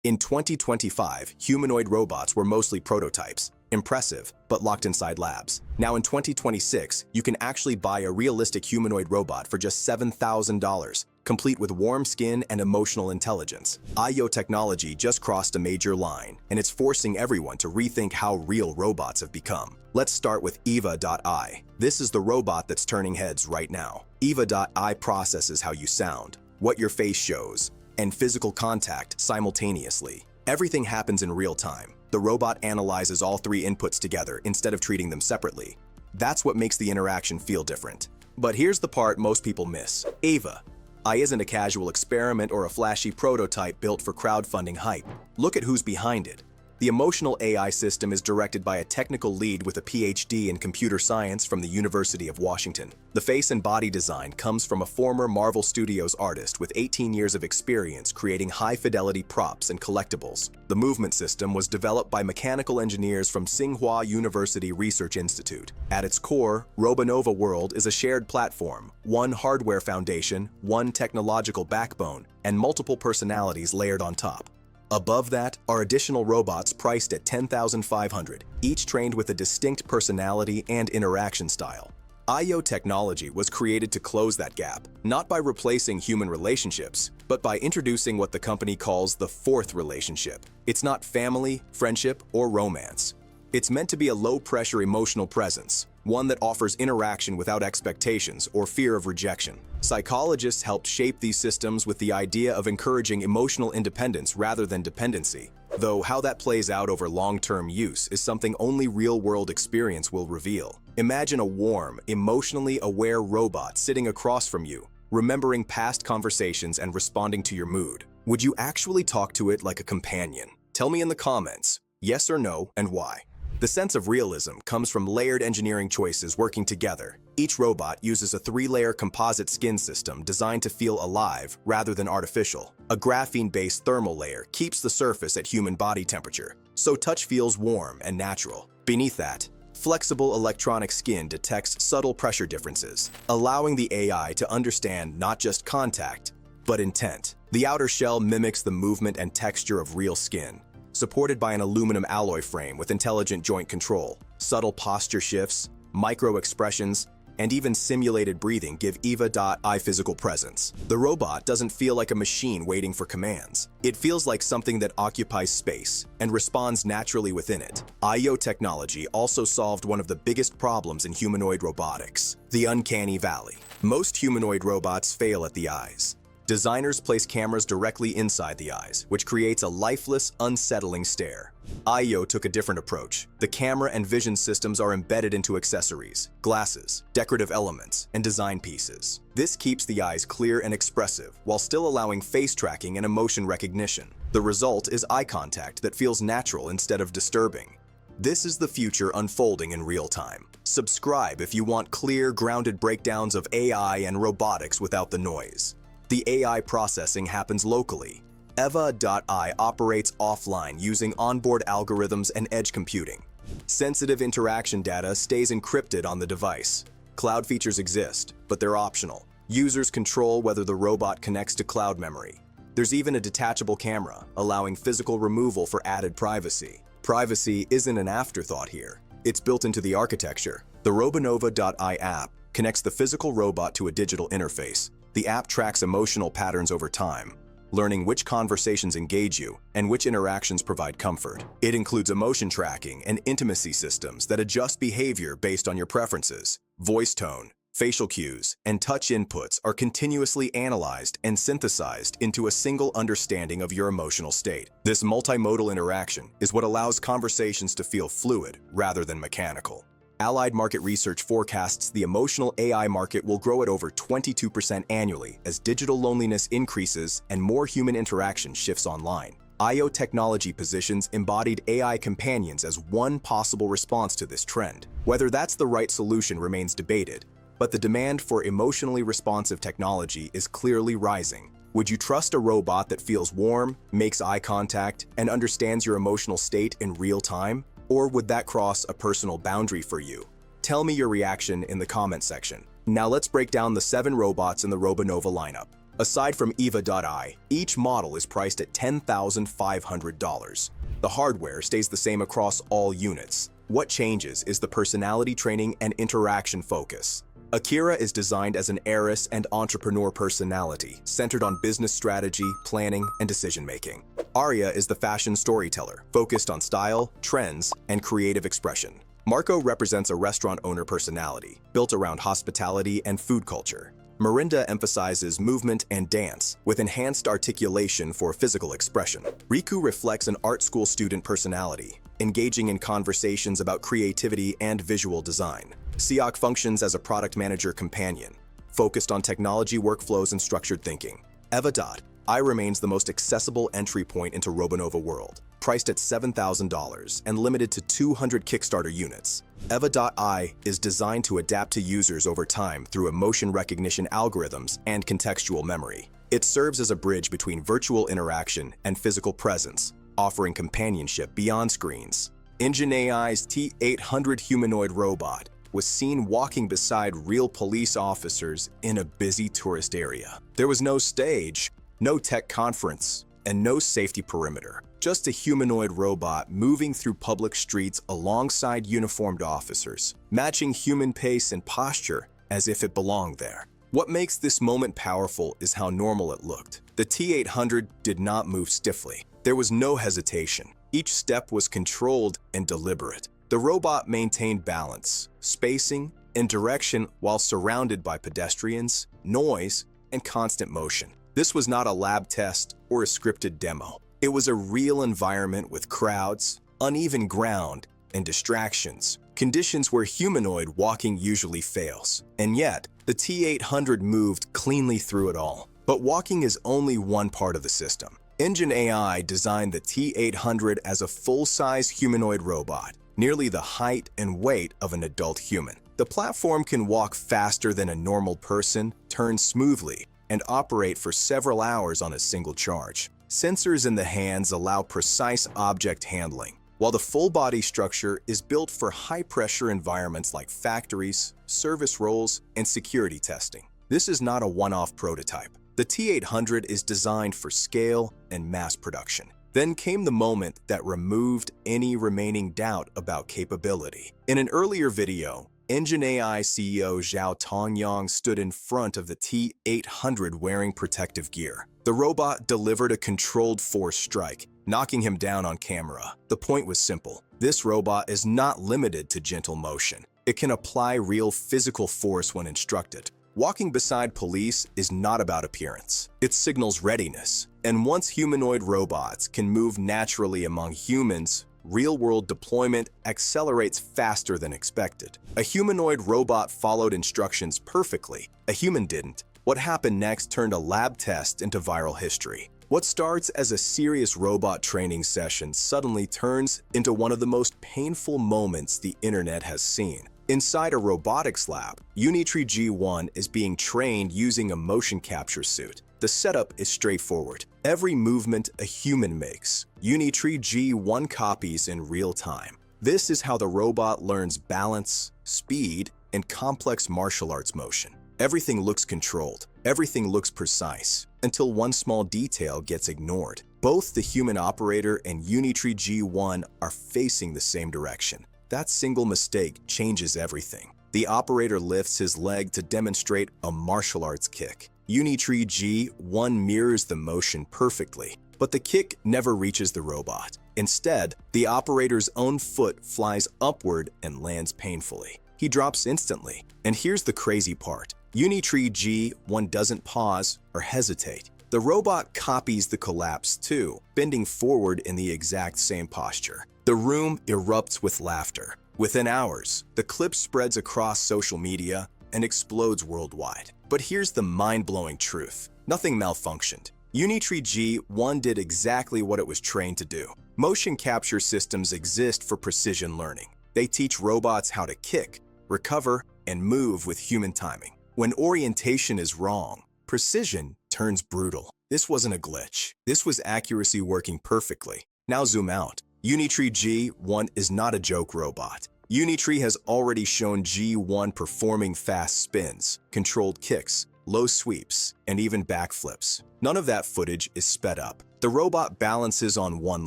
In 2025, humanoid robots were mostly prototypes, impressive, but locked inside labs. Now in 2026, you can actually buy a realistic humanoid robot for just $7,000, complete with warm skin and emotional intelligence. AI technology just crossed a major line, and it's forcing everyone to rethink how real robots have become. Let's start with AI. This is the robot that's turning heads right now. AI processes how you sound, what your face shows, and physical contact simultaneously. Everything happens in real time. The robot analyzes all three inputs together instead of treating them separately. That's what makes the interaction feel different. But here's the part most people miss. AI isn't a casual experiment or a flashy prototype built for crowdfunding hype. Look at who's behind it. The emotional AI system is directed by a technical lead with a PhD in computer science from the University of Washington. The face and body design comes from a former Marvel Studios artist with 18 years of experience creating high-fidelity props and collectibles. The movement system was developed by mechanical engineers from Tsinghua University Research Institute. At its core, Robonova World is a shared platform, one hardware foundation, one technological backbone, and multiple personalities layered on top. Above that are additional robots priced at $10,500, each trained with a distinct personality and interaction style. AI technology was created to close that gap, not by replacing human relationships, but by introducing what the company calls the fourth relationship. It's not family, friendship, or romance. It's meant to be a low-pressure emotional presence, one that offers interaction without expectations or fear of rejection. Psychologists helped shape these systems with the idea of encouraging emotional independence rather than dependency, though how that plays out over long-term use is something only real-world experience will reveal. Imagine a warm, emotionally aware robot sitting across from you, remembering past conversations and responding to your mood. Would you actually talk to it like a companion? Tell me in the comments, yes or no, and why. The sense of realism comes from layered engineering choices working together. Each robot uses a 3-layer composite skin system designed to feel alive rather than artificial. A graphene-based thermal layer keeps the surface at human body temperature, so touch feels warm and natural. Beneath that, flexible electronic skin detects subtle pressure differences, allowing the AI to understand not just contact, but intent. The outer shell mimics the movement and texture of real skin, supported by an aluminum alloy frame with intelligent joint control. Subtle posture shifts, micro-expressions, and even simulated breathing give AI physical presence. The robot doesn't feel like a machine waiting for commands. It feels like something that occupies space and responds naturally within it. AI technology also solved one of the biggest problems in humanoid robotics: the uncanny valley. Most humanoid robots fail at the eyes. Designers place cameras directly inside the eyes, which creates a lifeless, unsettling stare. AI took a different approach. The camera and vision systems are embedded into accessories, glasses, decorative elements, and design pieces. This keeps the eyes clear and expressive, while still allowing face tracking and emotion recognition. The result is eye contact that feels natural instead of disturbing. This is the future unfolding in real time. Subscribe if you want clear, grounded breakdowns of AI and robotics without the noise. The AI processing happens locally. AI operates offline using onboard algorithms and edge computing. Sensitive interaction data stays encrypted on the device. Cloud features exist, but they're optional. Users control whether the robot connects to cloud memory. There's even a detachable camera, allowing physical removal for added privacy. Privacy isn't an afterthought here. It's built into the architecture. The Robonova app connects the physical robot to a digital interface. The app tracks emotional patterns over time, learning which conversations engage you and which interactions provide comfort. It includes emotion tracking and intimacy systems that adjust behavior based on your preferences. Voice tone, facial cues, and touch inputs are continuously analyzed and synthesized into a single understanding of your emotional state. This multimodal interaction is what allows conversations to feel fluid rather than mechanical. Allied Market Research forecasts the emotional AI market will grow at over 22% annually as digital loneliness increases and more human interaction shifts online. AI technology positions embodied AI companions as one possible response to this trend. Whether that's the right solution remains debated, but the demand for emotionally responsive technology is clearly rising. Would you trust a robot that feels warm, makes eye contact, and understands your emotional state in real time? Or would that cross a personal boundary for you? Tell me your reaction in the comment section. Now let's break down the 7 robots in the Robonova lineup. Aside from Eva.I, each model is priced at $10,500. The hardware stays the same across all units. What changes is the personality training and interaction focus. Akira is designed as an heiress and entrepreneur personality, centered on business strategy, planning, and decision-making. Arya is the fashion storyteller, focused on style, trends, and creative expression. Marco represents a restaurant owner personality, built around hospitality and food culture. Mirinda emphasizes movement and dance, with enhanced articulation for physical expression. Riku reflects an art school student personality, engaging in conversations about creativity and visual design. Siak functions as a product manager companion, focused on technology workflows and structured thinking. Eva.I remains the most accessible entry point into Robonova world, priced at $7,000 and limited to 200 Kickstarter units. Eva.I is designed to adapt to users over time through emotion recognition algorithms and contextual memory. It serves as a bridge between virtual interaction and physical presence, offering companionship beyond screens. Engine AI's T800 humanoid robot was seen walking beside real police officers in a busy tourist area. There was no stage, no tech conference, and no safety perimeter. Just a humanoid robot moving through public streets alongside uniformed officers, matching human pace and posture as if it belonged there. What makes this moment powerful is how normal it looked. The T800 did not move stiffly. There was no hesitation. Each step was controlled and deliberate. The robot maintained balance, spacing, and direction while surrounded by pedestrians, noise, and constant motion. This was not a lab test or a scripted demo. It was a real environment with crowds, uneven ground, and distractions, conditions where humanoid walking usually fails. And yet, the T800 moved cleanly through it all. But walking is only one part of the system. Engine AI designed the T800 as a full-size humanoid robot, nearly the height and weight of an adult human. The platform can walk faster than a normal person, turn smoothly, and operate for several hours on a single charge. Sensors in the hands allow precise object handling, while the full body structure is built for high-pressure environments like factories, service roles, and security testing. This is not a one-off prototype. The T800 is designed for scale and mass production. Then came the moment that removed any remaining doubt about capability. In an earlier video, Engine AI CEO Zhao Tongyang stood in front of the T800 wearing protective gear. The robot delivered a controlled force strike, knocking him down on camera. The point was simple. This robot is not limited to gentle motion. It can apply real physical force when instructed. Walking beside police is not about appearance. It signals readiness. And once humanoid robots can move naturally among humans, real-world deployment accelerates faster than expected. A humanoid robot followed instructions perfectly. A human didn't. What happened next turned a lab test into viral history. What starts as a serious robot training session suddenly turns into one of the most painful moments the internet has seen. Inside a robotics lab, Unitree G1 is being trained using a motion capture suit. The setup is straightforward. Every movement a human makes, Unitree G1 copies in real time. This is how the robot learns balance, speed, and complex martial arts motion. Everything looks controlled, everything looks precise, until one small detail gets ignored. Both the human operator and Unitree G1 are facing the same direction. That single mistake changes everything. The operator lifts his leg to demonstrate a martial arts kick. Unitree G1 mirrors the motion perfectly, but the kick never reaches the robot. Instead, the operator's own foot flies upward and lands painfully. He drops instantly. And here's the crazy part. Unitree G1 doesn't pause or hesitate. The robot copies the collapse too, bending forward in the exact same posture. The room erupts with laughter. Within hours, the clip spreads across social media and explodes worldwide. But here's the mind-blowing truth. Nothing malfunctioned. Unitree G1 did exactly what it was trained to do. Motion capture systems exist for precision learning. They teach robots how to kick, recover, and move with human timing. When orientation is wrong, precision turns brutal. This wasn't a glitch. This was accuracy working perfectly. Now zoom out. Unitree G1 is not a joke robot. Unitree has already shown G1 performing fast spins, controlled kicks, low sweeps, and even backflips. None of that footage is sped up. The robot balances on one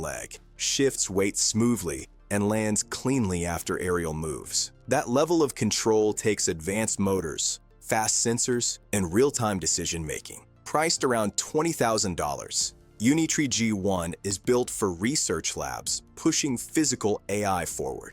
leg, shifts weight smoothly, and lands cleanly after aerial moves. That level of control takes advanced motors, fast sensors, and real-time decision-making. Priced around $20,000, Unitree G1 is built for research labs, pushing physical AI forward.